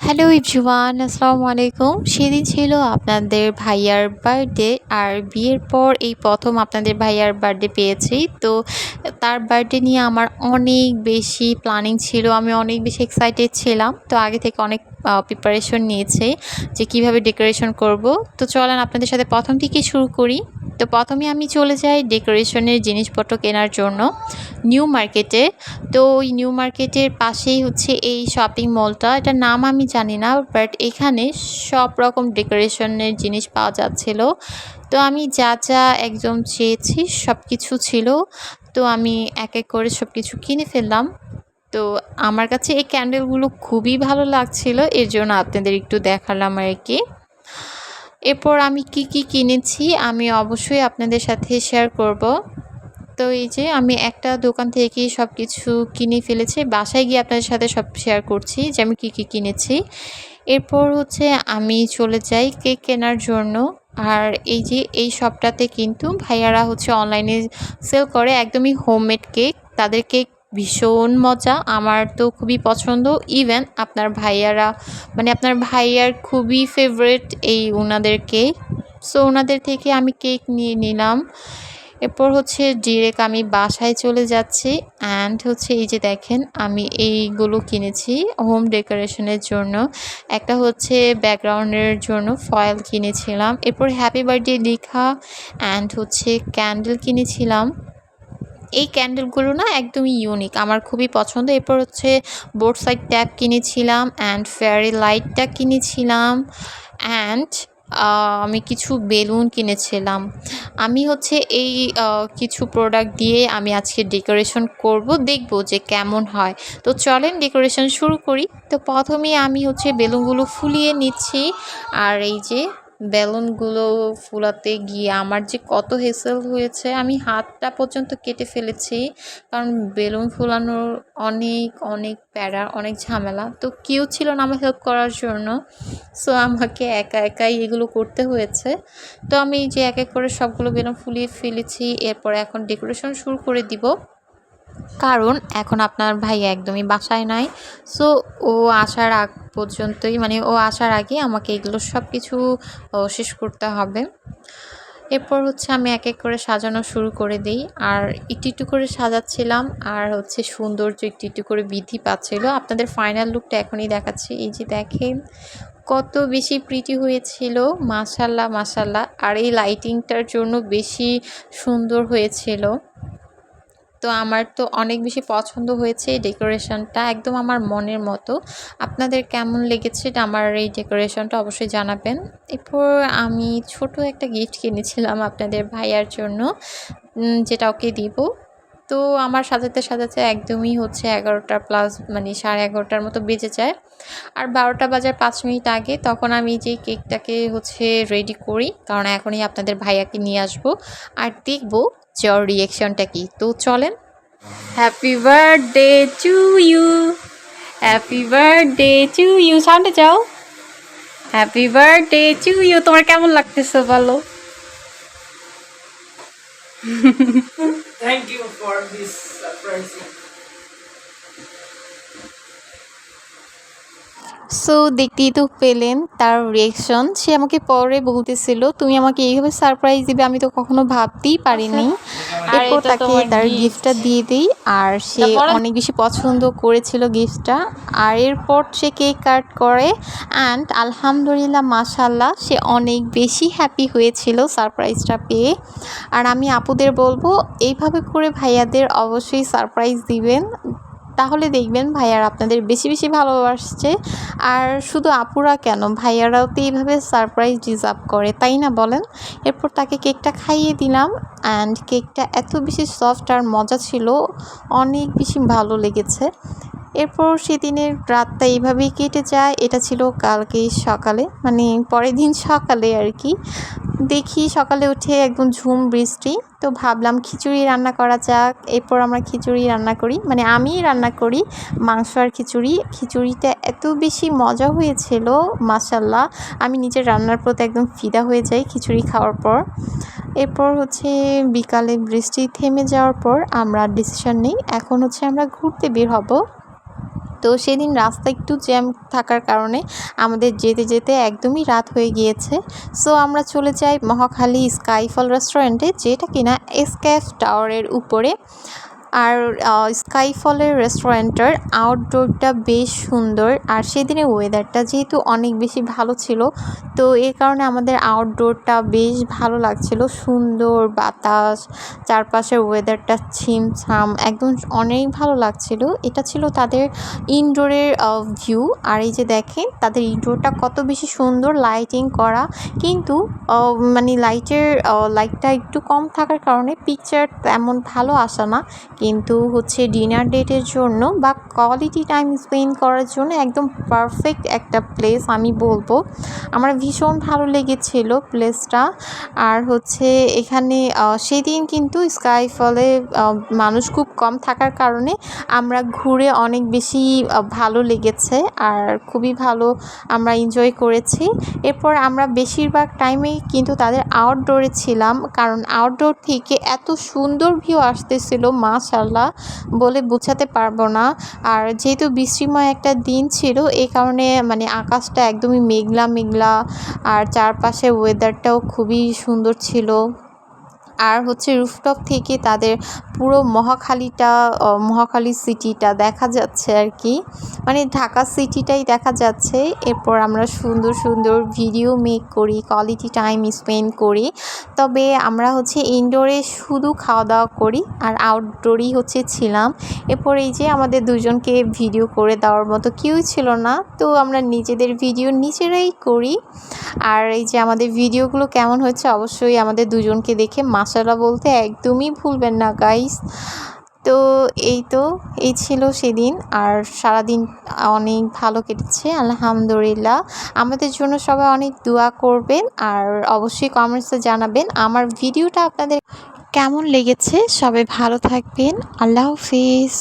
Hello everyone, আসসালামু আলাইকুম। সেদিন ছিল আপনাদের ভাইয়ার বার্থডে, আর বিয়ের পর এই প্রথম আপনাদের ভাইয়ার বার্থডে পেয়েছি। তো তার বার্থডে নিয়ে আমার অনেক বেশি প্ল্যানিং ছিল, আমি অনেক বেশি এক্সাইটেড ছিলাম। তো আগে থেকে অনেক প্রিপারেশন নিয়েছি যে কিভাবে ডেকোরেশন করব। তো চলেন আপনাদের সাথে প্রথম থেকেই শুরু করি। তো প্রথমে আমি চলে যাই ডেকোরেশনের জিনিসপত্র কেনার জন্য নিউ মার্কেটে। তো ওই নিউ মার্কেটের পাশেই হচ্ছে এই শপিং মলটা, এটার নাম আমি জানি না, বাট এখানে সব রকম ডেকোরেশনের জিনিস পাওয়া যাচ্ছিল। তো আমি যা যা একদম চেয়েছি সব কিছু ছিল। তো আমি এক এক করে সব কিছু কিনে ফেললাম। তো আমার কাছে এই ক্যান্ডেলগুলো খুবই ভালো লাগছিল, এর জন্য আপনাদের একটু দেখালাম আর কি। এরপর আমি কি কি কিনেছি আমি অবশ্যই আপনাদের সাথে শেয়ার করব। তো এই যে আমি একটা দোকান থেকেই সব কিছু কিনে ফেলেছি, বাসায় গিয়ে আপনাদের সাথে সব শেয়ার করছি যে আমি কী কী কিনেছি। এরপর হচ্ছে আমি চলে যাই কেক কেনার জন্য। আর এই যে এই শপটাতে কিন্তু ভাইয়ারা হচ্ছে অনলাইনে সেল করে একদমই হোমমেড কেক। তাদের কেক ভীষণ মজা, আমার তো খুবই পছন্দ। ইভেন আপনার ভাইয়ারা মানে আপনার ভাইয়ার খুবই ফেভারিট এই ওনাদের কেক। সো ওনাদের থেকে আমি কেক নিয়ে নিলাম। এরপর হচ্ছে ডিরেক্ট আমি বাসায় চলে যাচ্ছি। অ্যান্ড হচ্ছে এই যে দেখেন আমি এইগুলো কিনেছি হোম ডেকোরেশনের জন্য। একটা হচ্ছে ব্যাকগ্রাউন্ডের জন্য ফয়েল কিনেছিলাম, এরপর হ্যাপি বার্থডে লেখা, অ্যান্ড হচ্ছে ক্যান্ডেল কিনেছিলাম। এই ক্যান্ডেলগুলো না একদমই ইউনিক, আমার খুবই পছন্দ। এরপর হচ্ছে বোর্ড সাইড ট্যাপ কিনেছিলাম, অ্যান্ড ফেয়ারি লাইটটা কিনেছিলাম, অ্যান্ড আমি কিছু বেলুন কিনেছিলাম। আমি হচ্ছে এই কিছু প্রোডাক্ট দিয়ে আমি আজকে ডেকোরেশন করব, দেখব যে কেমন হয়। তো চলেন ডেকোরেশন শুরু করি। তো প্রথমেই আমি হচ্ছে বেলুনগুলো ফুলিয়ে নিচ্ছি। আর এই যে বেলুনগুলো ফুলাতে গিয়ে আমার যে কত হেসেল হয়েছে, আমি হাতটা পর্যন্ত কেটে ফেলেছি। কারণ বেলুন ফুলানোর অনেক অনেক প্যারা, অনেক ঝামেলা। তো কেউ ছিল না আমার হেল্প করার জন্য, সো আমাকে একা একাই এগুলো করতে হয়েছে। তো আমি যে এক এক করে সবগুলো বেলুন ফুলিয়ে ফেলেছি। এরপর এখন ডেকোরেশন শুরু করে দিব, কারণ এখন আপনার ভাই একদমই বাসায় নাই। সো ও আসার আগ পর্যন্তই, মানে ও আসার আগে আমাকে এগুলো সব কিছু শেষ করতে হবে। এরপর হচ্ছে আমি এক এক করে সাজানো শুরু করে দিই, আর একটু একটু করে সাজাচ্ছিলাম, আর হচ্ছে সৌন্দর্য একটু একটু করে বৃদ্ধি পাচ্ছিল। আপনাদের ফাইনাল লুকটা এখনই দেখাচ্ছি। এই যে দেখেন কত বেশি প্রিটি হয়েছিল, মাশাল্লাহ মাশাল্লাহ। আর এই লাইটিংটার জন্য বেশি সুন্দর হয়েছিল। তো আমার তো অনেক বেশি পছন্দ হয়েছে এই ডেকোরেশনটা, একদম আমার মনের মতো। আপনাদের কেমন লেগেছে আমার এই ডেকোরেশনটা অবশ্যই জানাবেন। এরপর আমি ছোট একটা গিফট কিনেছিলাম আপনাদের ভাইয়ার জন্য, যেটা ওকে দিব। তো আমার সাজাতে সাজাতে একদমই হচ্ছে 11টা প্লাস, মানে 11:30টার মতো বেজে যায়। আর 12টা বাজার 5 মিনিট আগে তখন আমি যে কেকটাকে হচ্ছে রেডি করি, কারণ এখনই আপনাদের ভাইয়াকে নিয়ে আসবো আর দেখবো যে ওর রিয়েকশনটা কি। তো চলেন। Happy birthday to you, happy birthday to you, সামনে যাও। হ্যাপি বার্থডে টু ইউ, তোমার কেমন লাগতেছে বলো? Thank you for this surprising. So দেখতেই তো পেলেন তার রিয়েকশন। সে আমাকে পরে বলতেছিল তুমি আমাকে এইভাবে সারপ্রাইজ দিবে, আমি তো কখনো ভাবতেই পারিনি। আর এরপর এটা তাকে তোমার তার গিফট। গিফটটা দিয়ে দিই, আর সে তারপরে অনেক বেশি পছন্দ করেছিল গিফটটা। আর এরপর সে কেক কাট করে, অ্যান্ড আলহামদুলিল্লাহ মাশাল্লাহ সে অনেক বেশি হ্যাপি হয়েছিল সারপ্রাইজটা পেয়ে। আর আমি আপুদের বলবো এইভাবে করে ভাইয়াদের অবশ্যই সারপ্রাইজ দিবেন, তাহলে দেখবেন ভাইয়ারা আপনাদের বেশি বেশি ভালোবাসছে। আর শুধু আপুরা কেন, ভাইয়ারাও তো এইভাবে সারপ্রাইজ ডিজার্ভ করে, তাই না বলেন? এরপর তাকে কেকটা খাইয়ে দিলাম, অ্যান্ড কেকটা এত বেশি সফট আর মজা ছিল, অনেক বেশি ভালো লেগেছে। এরপর সেদিনের রাতটা এইভাবেই কেটে যায়। এটা ছিল কালকেই সকালে, মানে পরের দিন সকালে আর কি। দেখি সকালে উঠে একদম ঝুম বৃষ্টি। তো ভাবলাম খিচুড়ি রান্না করা যাক। এরপর আমরা খিচুড়ি রান্না করি, মানে আমিই রান্না করি মাংস আর খিচুড়ি। খিচুড়িটা এত বেশি মজা হয়েছিল মাশাল্লাহ, আমি নিজের রান্নার প্রতি একদম ফিদা হয়ে যাই খিচুড়ি খাওয়ার পর। এরপর হচ্ছে বিকালে বৃষ্টি থেমে যাওয়ার পর আমরা ডিসিশন নিই এখন হচ্ছে আমরা ঘুরতে বের হব। তো তো সেদিন রাস্তা একটু জ্যাম থাকার কারণে আমাদের যেতে যেতে একদমই রাত হয়ে গিয়েছে। সো আমরা চলে যাই মহাখালী স্কাইফল রেস্টুরেন্টে, যেটা কিনা এসকেএফ টাওয়ারের উপরে। আর স্কাইফলের রেস্টুরেন্টের আউটডোরটা বেশ সুন্দর, আর সেদিনের ওয়েদারটা যেহেতু অনেক বেশি ভালো ছিল, তো এর কারণে আমাদের আউটডোরটা বেশ ভালো লাগছিল। সুন্দর বাতাস, চারপাশের ওয়েদারটা ছিমছাম, একদম অনেক ভালো লাগছিল। এটা ছিল তাদের ইনডোরের ভিউ। আর এই যে দেখেন তাদের ইনডোরটা কত বেশি সুন্দর, লাইটিং করা, কিন্তু মানে লাইটটা একটু কম থাকার কারণে পিকচার তেমন ভালো আসে না। কিন্তু হচ্ছে ডিনার ডেটের জন্য বা কোয়ালিটি টাইম স্পেন্ড করার জন্য একদম পারফেক্ট একটা প্লেস আমি বলবো। আমার ভীষণ ভালো লেগেছিল প্লেসটা। আর হচ্ছে এখানে সেদিন কিন্তু স্কাইফলে মানুষ খুব কম থাকার কারণে আমরা ঘুরে অনেক বেশি ভালো লেগেছে, আর খুবই ভালো আমরা এনজয় করেছি। এরপর আমরা বেশিরভাগ টাইমেই কিন্তু তাদের আউটডোরে ছিলাম, কারণ আউটডোর থেকে এত সুন্দর ভিউ আসতেছিল, মাশাআল্লাহ বলে বোঝাতে পারবো না। আর যেহেতু বৃষ্টিময় একটা দিন ছিল, এই কারণে মানে আকাশটা একদমই মেঘলা মেঘলা, আর চারপাশে ওয়েদারটাও খুবই সুন্দর ছিল। আর হচ্ছে রুফটপ থেকে তাদের পুরো মহাখালী সিটিটা দেখা যাচ্ছে আর কি, মানে ঢাকা সিটিটাই দেখা যাচ্ছে। এরপর আমরা সুন্দর সুন্দর ভিডিও মেক করি, কোয়ালিটি টাইম স্পেন্ড করি। তবে আমরা হচ্ছে ইনডোরে শুধু খাওয়া দাওয়া করি, আর আউটডোরেই হচ্ছে ছিলাম। এরপর এই যে আমাদের দুজনকে ভিডিও করে দেওয়ার মতো কেউই ছিল না, তো আমরা নিজেদের ভিডিও নিজেরাই করি। আর এই যে আমাদের ভিডিওগুলো কেমন হয়েছে অবশ্যই আমাদের দুজনকে দেখে মাশাআল্লাহ বলতে একদমই ভুলবেন না গাইস। তো এই ছিল সেদিন, আর সারাদিন অনেক ভালো কেটেছে আলহামদুলিল্লাহ। আমাদের জন্য সবাই অনেক দোয়া করবেন, আর অবশ্যই কমেন্টসে জানাবেন আমার ভিডিওটা আপনাদের কেমন লেগেছে। সবাই ভালো থাকবেন, আল্লাহ হাফিজ।